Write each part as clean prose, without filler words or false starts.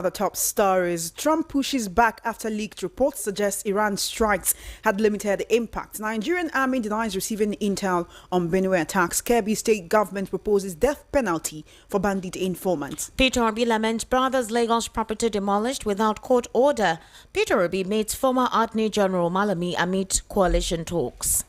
The top stories. Trump pushes back after leaked reports suggest Iran strikes had limited impact. Nigerian army denies receiving intel on Benue attacks. Kebbi state government proposes death penalty for bandit informants. Peter Obi laments brothers' Lagos property demolished without court order. Peter Obi meets former Attorney General Malami amid coalition talks.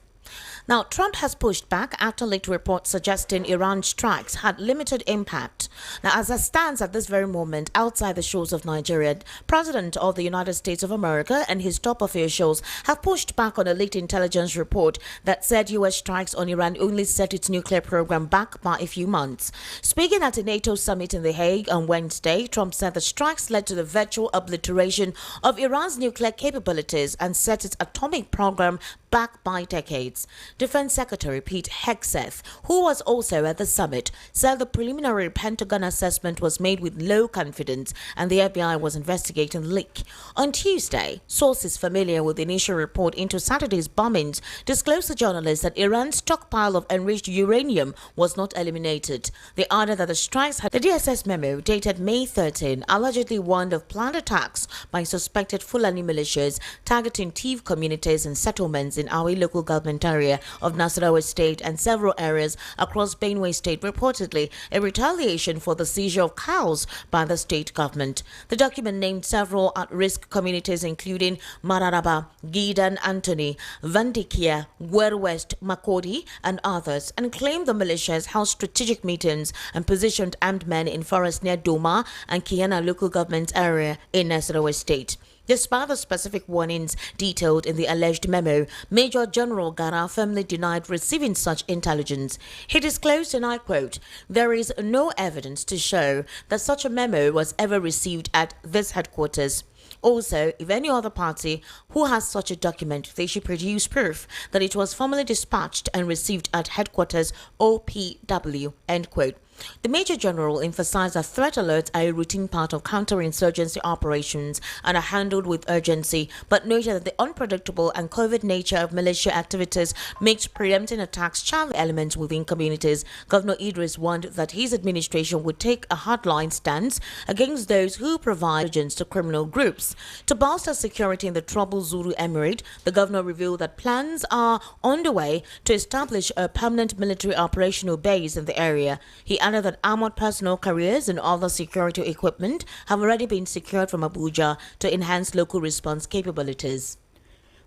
Now, Trump has pushed back after leaked reports suggesting Iran strikes had limited impact. Now, as it stands at this very moment outside the shores of Nigeria, President of the United States of America and his top officials have pushed back on a leaked intelligence report that said U.S. strikes on Iran only set its nuclear program back by a few months. Speaking at a NATO summit in The Hague on Wednesday, Trump said the strikes led to the virtual obliteration of Iran's nuclear capabilities and set its atomic program back by decades. Defense Secretary Pete Hegseth, who was also at the summit, said the preliminary Pentagon assessment was made with low confidence and the FBI was investigating the leak. On Tuesday, sources familiar with the initial report into Saturday's bombings disclosed to journalists that Iran's stockpile of enriched uranium was not eliminated. They added that the strikes had the DSS memo dated May 13 allegedly warned of planned attacks by suspected Fulani militias targeting Tiv communities and settlements in Awi local government area of Nasarawa State and several areas across Benue State, reportedly a retaliation for the seizure of cows by the state government. The document named several at-risk communities including Mararaba, Gidan Anthony, Vandikia, Gwer West, Makodi and others, and claimed the militias held strategic meetings and positioned armed men in forests near Doma and Kiana local government area in Nasarawa State. Despite the specific warnings detailed in the alleged memo, Major General Gara firmly denied receiving such intelligence. He disclosed, and I quote, "There is no evidence to show that such a memo was ever received at this headquarters. Also, if any other party who has such a document, they should produce proof that it was formally dispatched and received at headquarters OPW," end quote. The Major General emphasized that threat alerts are a routine part of counterinsurgency operations and are handled with urgency, but noted that the unpredictable and covert nature of militia activities makes preempting attacks challenging elements within communities. Governor Idris warned that his administration would take a hardline stance against those who provide agents to criminal groups. To bolster security in the troubled Zulu Emirate, the governor revealed that plans are underway to establish a permanent military operational base in the area. He added that armored personnel carriers and other security equipment have already been secured from Abuja to enhance local response capabilities.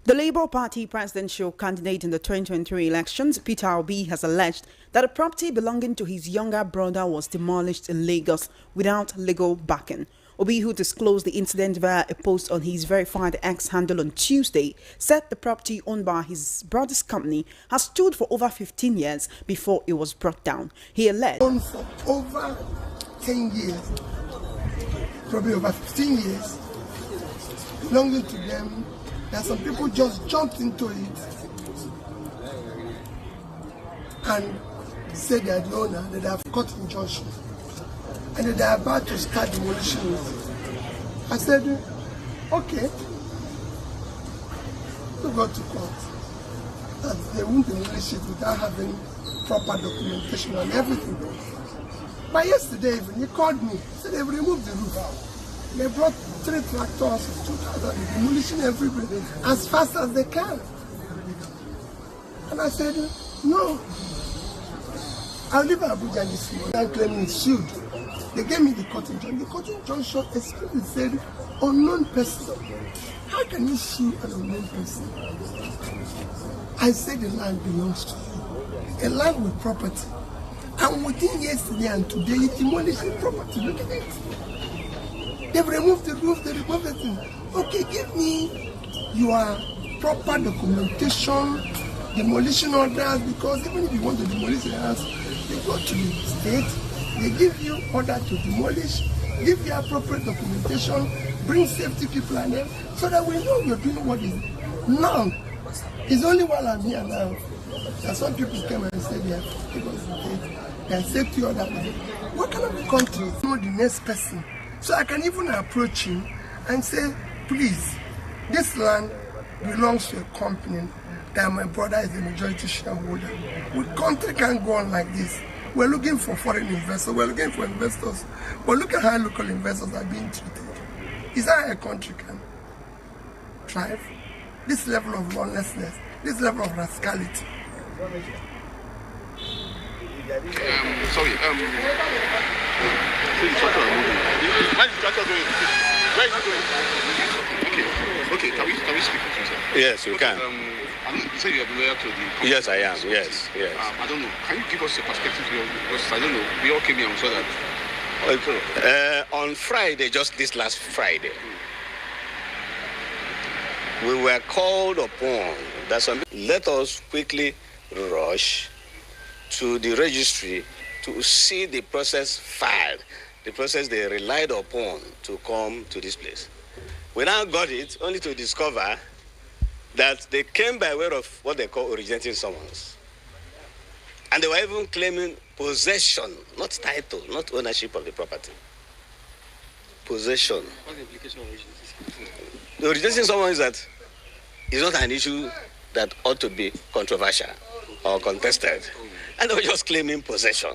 The Labour Party presidential candidate in the 2023 elections, Peter Obi, has alleged that a property belonging to his younger brother was demolished in Lagos without legal backing. Obi, who disclosed the incident via a post on his verified X handle on Tuesday, said the property owned by his brother's company has stood for over 15 years before it was brought down. He alleged for over 10 years, probably over 15 years, belonging to them, that some people just jumped into it and said they are the owner, that they have got injunction, and that they are about to start demolition it. I said, okay, we go to court. That they won't demolish it without having proper documentation and everything. But yesterday even, he called me, said they've removed the roof. They brought 3 tractors, 2,000, demolishing everybody as fast as they can. And I said, no, I'll leave Abuja this morning. I'm claiming it's sued. They gave me the court injunction. The court injunction explicitly said, unknown person. How can you sue an unknown person? I said the land belongs to you. A land with property. And within yesterday and today, it's demolishing property. Look at it. They've removed the roof, they removed everything. Okay, give me your proper documentation, demolition orders, because even if you want to demolish the house, you go to the state, they give you order to demolish, give you appropriate documentation, bring safety people and them, so that we know you're doing what is. Now, it's only while I'm here now that some people came and said they have safety order. What kind of country? I know the next person. So I can even approach him and say, please, this land belongs to a company that my brother is the majority shareholder. We country can't go on like this. We're looking for foreign investors, we're looking for investors, but look at how local investors are being treated. Is that a country can thrive? This level of lawlessness, this level of rascality. Sorry, where is it going? Okay, can we speak with you, sir? Yes, you can. You say you are loyal to the... Yes, I am, yes. I don't know, can you give us a perspective here? Because I don't know, we all came here and saw that... On Friday, just this last Friday, we were called upon that let us quickly rush to the registry to see the process filed, the process they relied upon to come to this place. We now got it only to discover that they came by way of what they call originating summons. And they were even claiming possession, not title, not ownership of the property. Possession. What's the implication of originating? The originating summons is that it's not an issue that ought to be controversial or contested. And they were just claiming possession.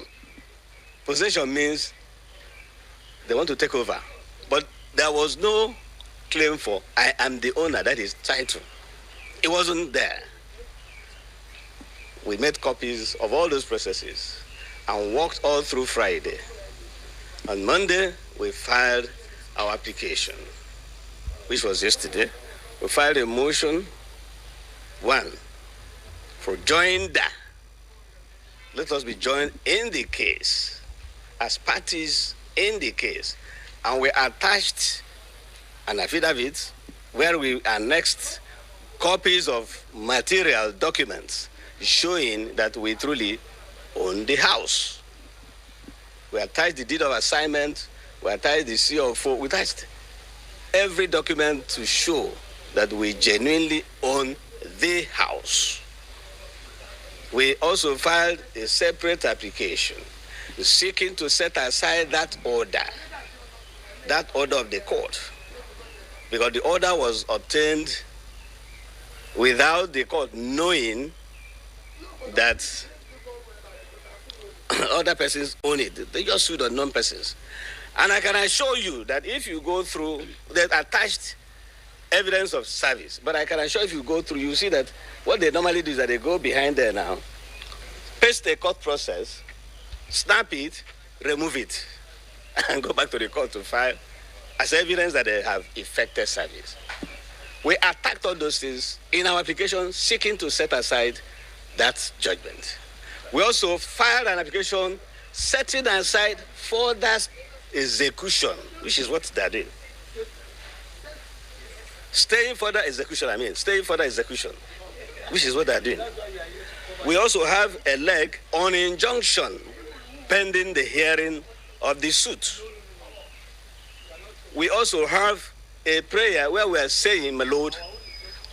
Possession means they want to take over. But there was no claim for, I am the owner, that is title. It wasn't there. We made copies of all those processes and walked all through Friday. On Monday, we filed our application, which was yesterday. We filed a motion, one, for joinder. Let us be joined in the case, as parties in the case. And we attached an affidavit where we annexed copies of material documents showing that we truly own the house. We attached the deed of assignment, we attached the CO4, we attached every document to show that we genuinely own the house. We also filed a separate application seeking to set aside that order of the court, because the order was obtained without the court knowing that other persons own it. They just sued unknown persons. And I can assure you that if you go through the attached evidence of service, but I can assure if you go through, you see that what they normally do is that they go behind there now, paste the court process, snap it, remove it, and go back to the court to file as evidence that they have effected service. We attacked all those things in our application seeking to set aside that judgment. We also filed an application setting aside further execution, which is what they're doing. Staying further execution, which is what they're doing. We also have a leg on injunction pending the hearing of the suit. We also have a prayer where we are saying, my Lord,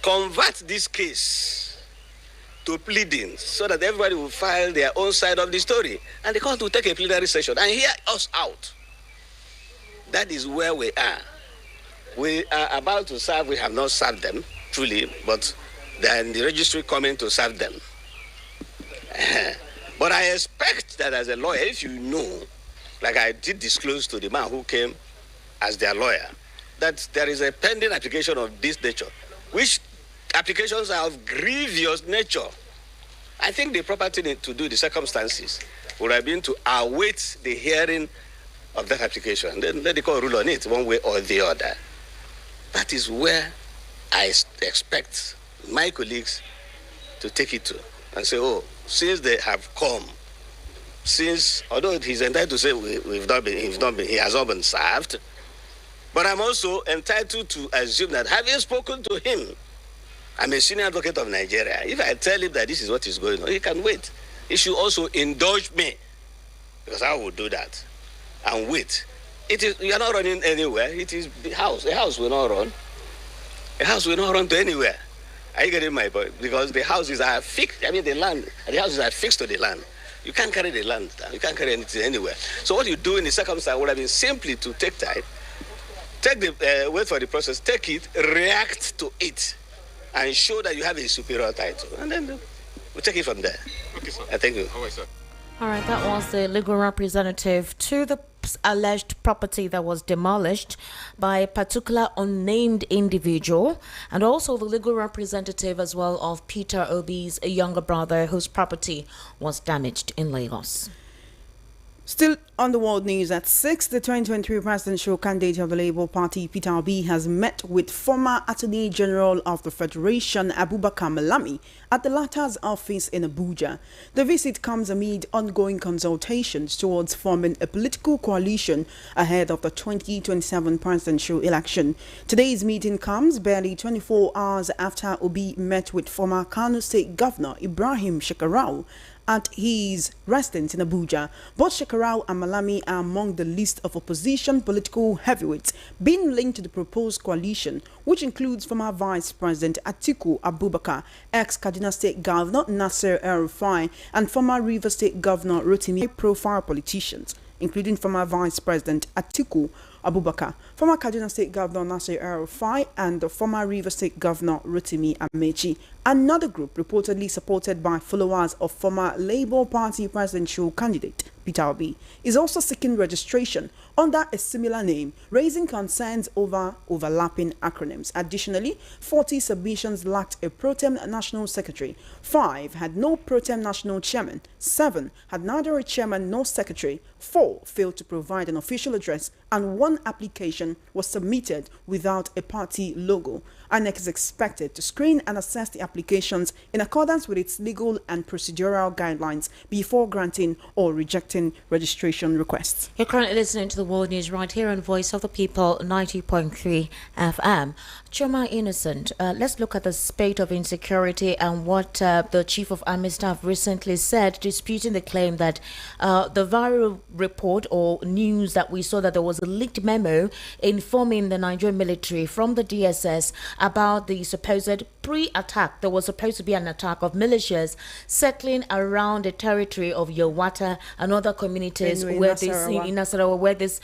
convert this case to pleadings so that everybody will file their own side of the story. And the court will take a plenary session and hear us out. That is where we are. We are about to serve, we have not served them, truly, but they are in the registry coming to serve them. But I expect that as a lawyer, if you know, like I did disclose to the man who came as their lawyer, that there is a pending application of this nature, which applications are of grievous nature. I think the proper thing to do, the circumstances, would have been to await the hearing of that application, and then let the court rule on it one way or the other. That is where I expect my colleagues to take it to and say, oh, since they have come, since, although he's entitled to say he has not been served, but I'm also entitled to assume that having spoken to him, I'm a senior advocate of Nigeria. If I tell him that this is what is going on, he can wait. He should also indulge me, because I will do that and wait. You are not running anywhere. It is the house. The house will not run. The house will not run to anywhere. Are you getting my point? Because the houses are fixed. I mean, the houses are fixed to the land. You can't carry the land down. You can't carry anything anywhere. So what you do in the circumstance would have been simply to take time, wait for the process, take it, react to it, and show that you have a superior title. And then we'll take it from there. Okay, sir. Thank you. All right, sir. All right, that was the legal representative to the alleged property that was demolished by a particular unnamed individual, and also the legal representative as well of Peter Obi's younger brother, whose property was damaged in Lagos. Still on the world news at 6, the 2023 presidential candidate of the Labour Party, Peter Obi, has met with former Attorney General of the Federation, Abubakar Malami, at the latter's office in Abuja. The visit comes amid ongoing consultations towards forming a political coalition ahead of the 2027 presidential election. Today's meeting comes barely 24 hours after Obi met with former Kano State Governor Ibrahim Shekarau at his residence in Abuja. Both Shekarau and Malami are among the list of opposition political heavyweights being linked to the proposed coalition, which includes former Vice President Atiku Abubakar, ex-Kaduna State Governor Nasir El-Rufai, and former Rivers State Governor Rotimi. High-profile politicians, including former Vice President Atiku Abubakar, former Kaduna State Governor Nasir El-Rufai, and the former Rivers State Governor Rotimi Amechi. Another group reportedly supported by followers of former Labour Party presidential candidate Peter Obi is also seeking registration under a similar name, raising concerns over overlapping acronyms. Additionally, 40 submissions lacked a pro tem national secretary, 5 had no pro tem national chairman, 7 had neither a chairman nor secretary, 4 failed to provide an official address, and 1 application was submitted without a party logo. INEC is expected to screen and assess the applications in accordance with its legal and procedural guidelines before granting or rejecting registration requests. You're currently listening to the World News right here on Voice of the People 90.3 FM. Choma Innocent, let's look at the spate of insecurity and what the Chief of Army Staff recently said, disputing the claim that the viral report or news that we saw that there was a leaked memo informing the Nigerian military from the DSS about the supposed pre-attack. There was supposed to be an attack of militias settling around the territory of Yawata and other communities where this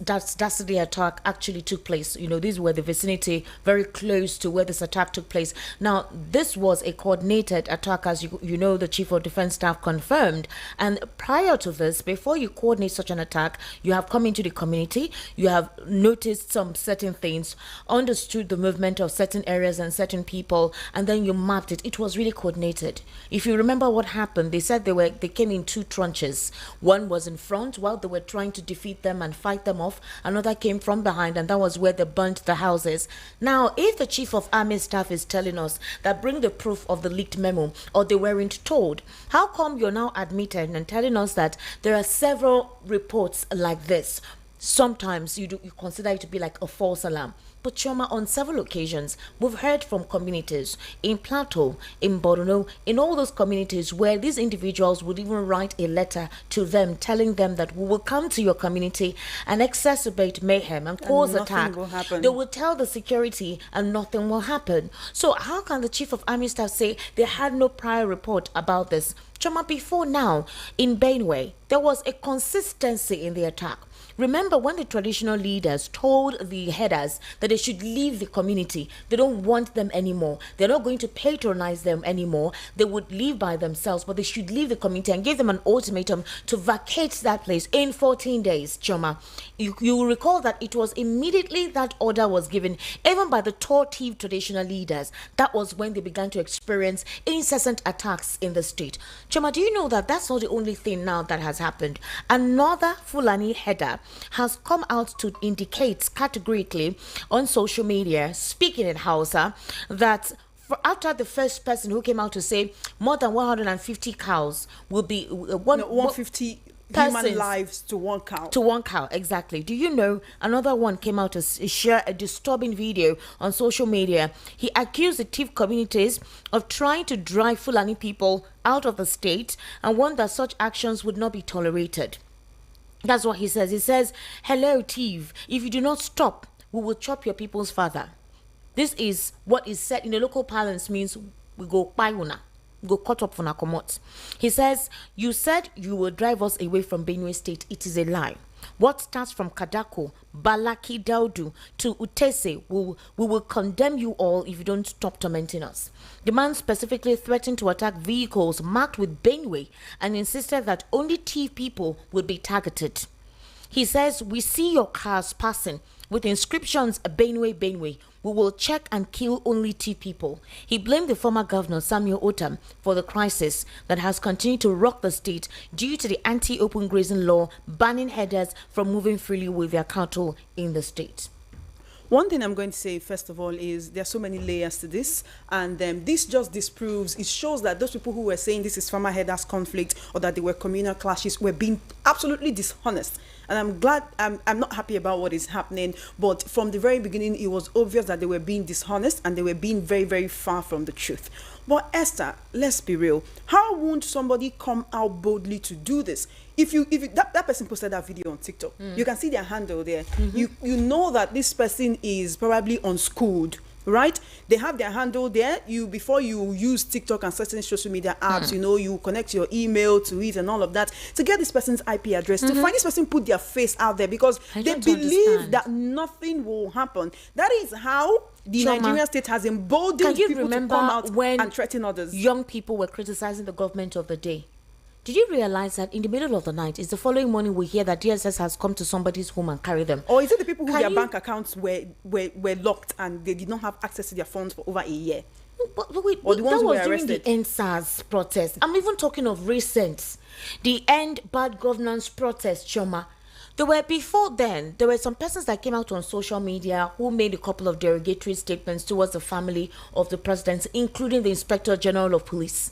dastardly attack actually took place. You know, these were the vicinity very close to where this attack took place. Now, this was a coordinated attack, as you know, the Chief of Defense Staff confirmed. And prior to this, before you coordinate such an attack, you have come into the community, you have noticed some certain things, understood the movement of certain areas and certain people, and then you mapped it. It was really coordinated. If you remember what happened, they said they came in 2 tranches. One was in front while they were trying to defeat them and fight them off. Another came from behind, and that was where they burnt the houses. Now, if the Chief of Army Staff is telling us that bring the proof of the leaked memo, or they weren't told, how come you're now admitting and telling us that there are several reports like this? Sometimes you consider it to be like a false alarm. But Choma, on several occasions, we've heard from communities in Plateau, in Borno, in all those communities where these individuals would even write a letter to them telling them that we will come to your community and exacerbate mayhem and cause attack. They will tell the security and nothing will happen. So how can the Chief of Army Staff say they had no prior report about this? Choma, before now, in Benue, there was a consistency in the attack. Remember when the traditional leaders told the headers that they should leave the community, they don't want them anymore, they're not going to patronize them anymore, they would leave by themselves, but they should leave the community, and gave them an ultimatum to vacate that place in 14 days, Choma. You will recall that it was immediately that order was given, even by the Tortiv traditional leaders. That was when they began to experience incessant attacks in the state. Choma, do you know that that's not the only thing now that has happened? Another Fulani header has come out to indicate categorically on social media, speaking in Hausa, that after the first person who came out to say more than 150 cows will be 150 human lives to 1 cow. To 1 cow, exactly. Do you know another one came out to share a disturbing video on social media? He accused the Tiv communities of trying to drive Fulani people out of the state and warned that such actions would not be tolerated. That's what he says. He says, hello, Tiv, if you do not stop, we will chop your people's father. This is what is said in the local parlance, means we go payuna, go cut up for nakomot. He says, you said you will drive us away from Benue State. It is a lie. What starts from Kadako, Balaki Daudu to Utese, we will condemn you all if you don't stop tormenting us. The man specifically threatened to attack vehicles marked with Benue and insisted that only Tiv people would be targeted. He says, we see your cars passing with inscriptions, Benue, Benue. We will check and kill only 2 people. He blamed the former governor, Samuel Otam, for the crisis that has continued to rock the state due to the anti-open grazing law banning herders from moving freely with their cattle in the state. One thing I'm going to say, first of all, is there are so many layers to this, and this just disproves, it shows that those people who were saying this is farmer herders conflict or that they were communal clashes were being absolutely dishonest. And I'm glad, I'm not happy about what is happening, but from the very beginning, it was obvious that they were being dishonest and they were being very, very far from the truth. But Esther, let's be real. How won't somebody come out boldly to do this? If that person posted that video on TikTok, you can see their handle there. You know that this person is probably unschooled, right? They have their handle there. Before you use TikTok and certain social media apps, you connect your email to it and all of that to get this person's IP address, to find this person put their face out there because they believe that nothing will happen. That is how the Nigerian state has emboldened people to come out and threaten others. Young people were criticizing the government of the day. Did you realize that in the middle of the night, it's the following morning we hear that DSS has come to somebody's home and carry them? Or is it the people who their bank accounts were locked and they did not have access to their funds for over a year? But wait, or the ones who were during arrested? The NSAS protest. I'm even talking of recent. The End Bad Governance protest, Choma. Before then, there were some persons that came out on social media who made a couple of derogatory statements towards the family of the president, including the Inspector General of Police.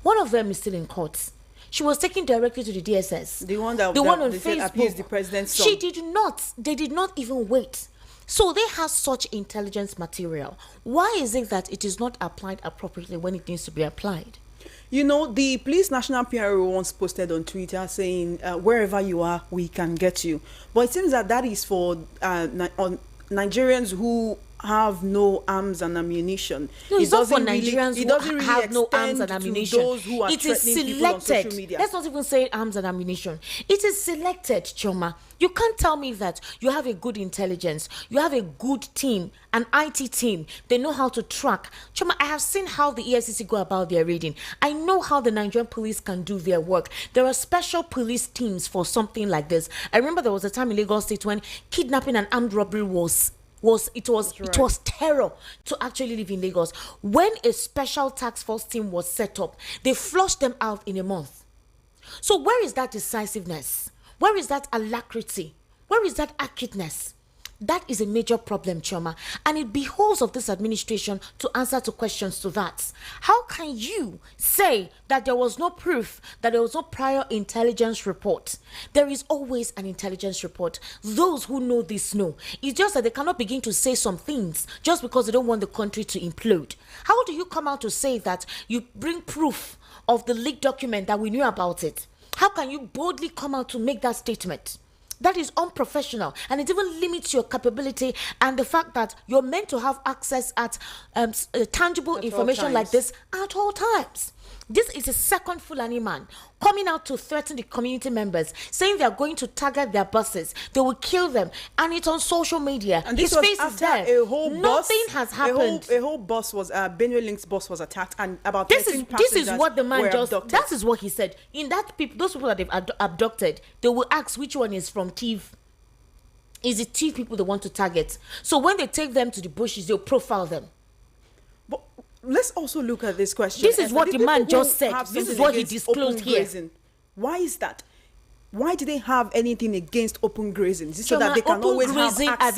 One of them is still in court. She was taken directly to the DSS. The one on Facebook abused the president's son. She did not. They did not even wait. So they have such intelligence material. Why is it that it is not applied appropriately when it needs to be applied? The police national PRO once posted on Twitter saying, wherever you are, we can get you. But it seems that is for Nigerians who have no arms and ammunition. No, it's not for Nigerians who have no arms and ammunition. Those who are it is selected. Let's not even say arms and ammunition. It is selected, Choma. You can't tell me that you have a good intelligence, you have a good team, an IT team. They know how to track. Choma, I have seen how the EFCC go about their raiding. I know how the Nigerian police can do their work. There are special police teams for something like this. I remember there was a time in Lagos State when kidnapping and armed robbery was terror to actually live in Lagos. When a special task force team was set up, they flushed them out in a month. So where is that decisiveness? Where is that alacrity? Where is that acuteness? That is a major problem, Choma, and it behoves of this administration to answer to questions to that. How can you say that there was no proof, that there was no prior intelligence report? There is always an intelligence report. Those who know this know. It's just that they cannot begin to say some things just because they don't want the country to implode. How do you come out to say that you bring proof of the leaked document that we knew about it? How can you boldly come out to make that statement? That is unprofessional, and it even limits your capability and the fact that you're meant to have access at tangible information like this at all times. This is a second Fulani man coming out to threaten the community members, saying they are going to target their buses, they will kill them, and it's on social media. And his face is there. Nothing has happened. A whole bus was Benue Link's bus was attacked, and about this is what the man just abducted. That is what he said. In that those people that they've abducted, they will ask which one is from TIV. Is it TIV people they want to target? So when they take them to the bushes, they'll profile them. But let's also look at this question. This is what the man just said. This is what he disclosed here. Grazing. Why is that? Why do they have anything against open grazing? So that they can always have access at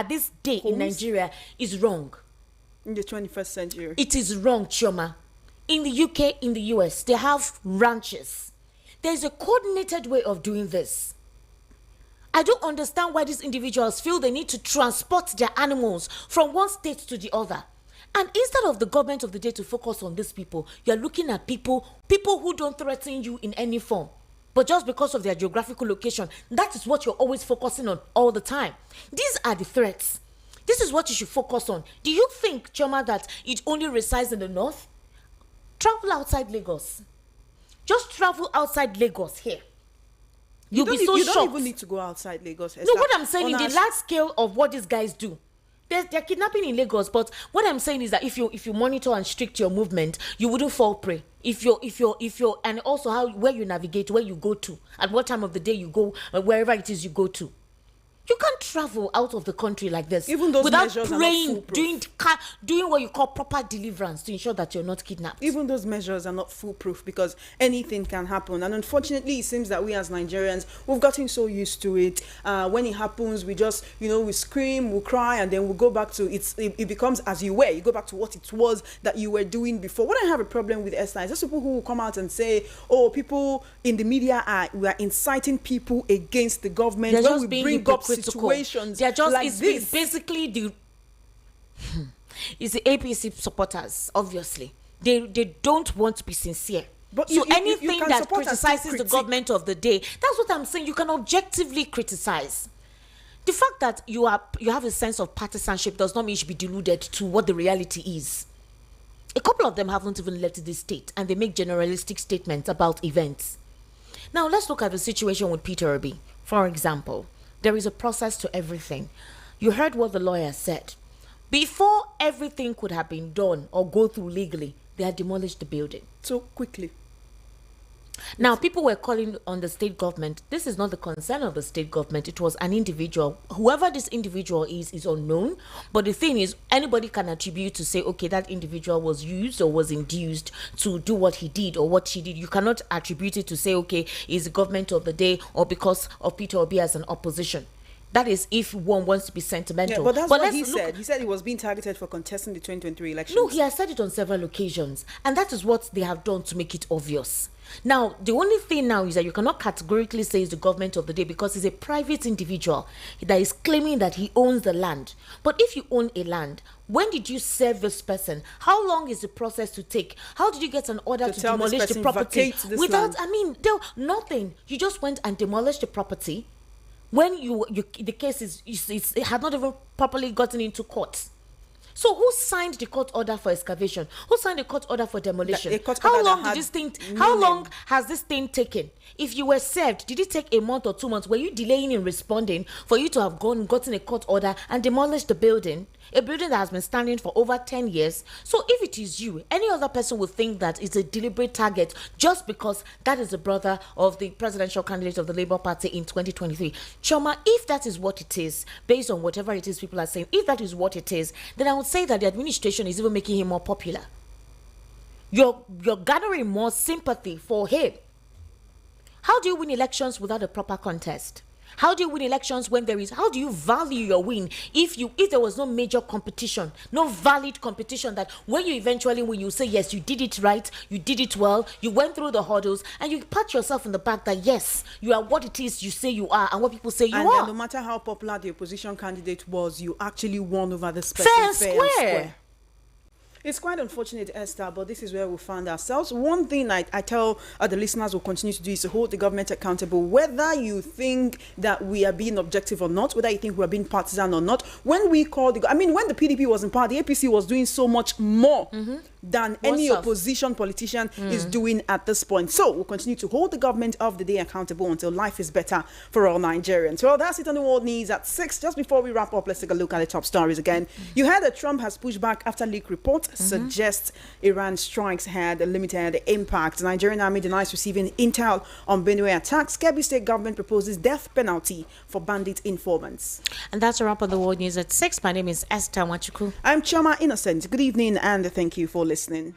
this day in Nigeria is wrong. In the 21st century. It is wrong, Choma. In the UK, in the US, they have ranches. There's a coordinated way of doing this. I don't understand why these individuals feel they need to transport their animals from one state to the other. And instead of the government of the day to focus on these people, you're looking at people who don't threaten you in any form. But just because of their geographical location, that is what you're always focusing on all the time. These are the threats. This is what you should focus on. Do you think, Choma, that it only resides in the north? Travel outside Lagos. Just travel outside Lagos here. You don't even need to go outside Lagos. No, what I'm saying in the large scale of what these guys do, they're kidnapping in Lagos, but what I'm saying is that if you monitor and restrict your movement, you wouldn't fall prey. If you're, and also where you navigate, where you go to, at what time of the day you go, wherever it is you go to. You can't travel out of the country like this Even those without measures praying, are not foolproof. doing what you call proper deliverance to ensure that you're not kidnapped. Even those measures are not foolproof because anything can happen. And unfortunately, it seems that we as Nigerians, we've gotten so used to it. When it happens, we just, we scream, we cry, and then we go back to it becomes as you were. You go back to what it was that you were doing before. What I have a problem with, Esther, is those people who will come out and say, oh, people in the media we are inciting people against the government. They're when just we being bring up hypocritical. situations They're just, like it's this. basically it's the APC supporters, obviously. They don't want to be sincere. But so you anything can that support and still criticizes the critique. government of the day, that's what I'm saying. You can objectively criticize. The fact that you have a sense of partisanship does not mean you should be deluded to what the reality is. A couple of them haven't even left this state, and they make generalistic statements about events. Now, let's look at the situation with Peter Obi. For example, there is a process to everything. You heard what the lawyer said. Before everything could have been done or go through legally, they had demolished the building. So quickly. Now, people were calling on the state government. This is not the concern of the state government. It was an individual. Whoever this individual is unknown. But the thing is, anybody can attribute to say, okay, that individual was used or was induced to do what he did or what she did. You cannot attribute it to say, okay, it's the government of the day or because of Peter Obi as an opposition. That is if one wants to be sentimental. Yeah, but that's what he said. He said he was being targeted for contesting the 2023 elections. No, he has said it on several occasions. And that is what they have done to make it obvious. Now, the only thing now is that you cannot categorically say it's the government of the day because he's a private individual that is claiming that he owns the land. But if you own a land, when did you serve this person? How long is the process to take? How did you get an order to demolish the property? Without, nothing. You just went and demolished the property. When the case it had not even properly gotten into court. So who signed the court order for excavation? Who signed the court order for demolition? How long has this thing taken? If you were served, did it take a month or 2 months? Were you delaying in responding for you to have gotten a court order and demolished the building? A building that has been standing for over 10 years. So if it is you, any other person would think that it's a deliberate target just because that is the brother of the presidential candidate of the Labour Party in 2023. Choma, if that is what it is, based on whatever it is people are saying, if that is what it is, then I would say that the administration is even making him more popular. You're gathering more sympathy for him. How do you win elections without a proper contest? How do you win elections when how do you value your win if there was no major competition, no valid competition that when you eventually win, you say, yes, you did it right, you did it well, you went through the hurdles, and you pat yourself in the back that, yes, you are what it is you say you are and what people say you are. And no matter how popular the opposition candidate was, you actually won over this person fair and square. It's quite unfortunate, Esther, but this is where we found ourselves. One thing I tell the listeners will continue to do is to hold the government accountable, whether you think that we are being objective or not, whether you think we are being partisan or not. When we called when the PDP was in power, the APC was doing so much more than any opposition politician is doing at this point. So we'll continue to hold the government of the day accountable until life is better for all Nigerians. Well, that's it on the World News at 6. Just before we wrap up, let's take a look at the top stories again. You heard that Trump has pushed back after leak report suggests Iran strikes had a limited impact. The Nigerian army denies receiving intel on Benue attacks. Kebbi State government proposes death penalty for bandit informants. And that's a wrap on the World News at 6. My name is Esther Wachuku. I'm Choma Innocent. Good evening and thank you for listening.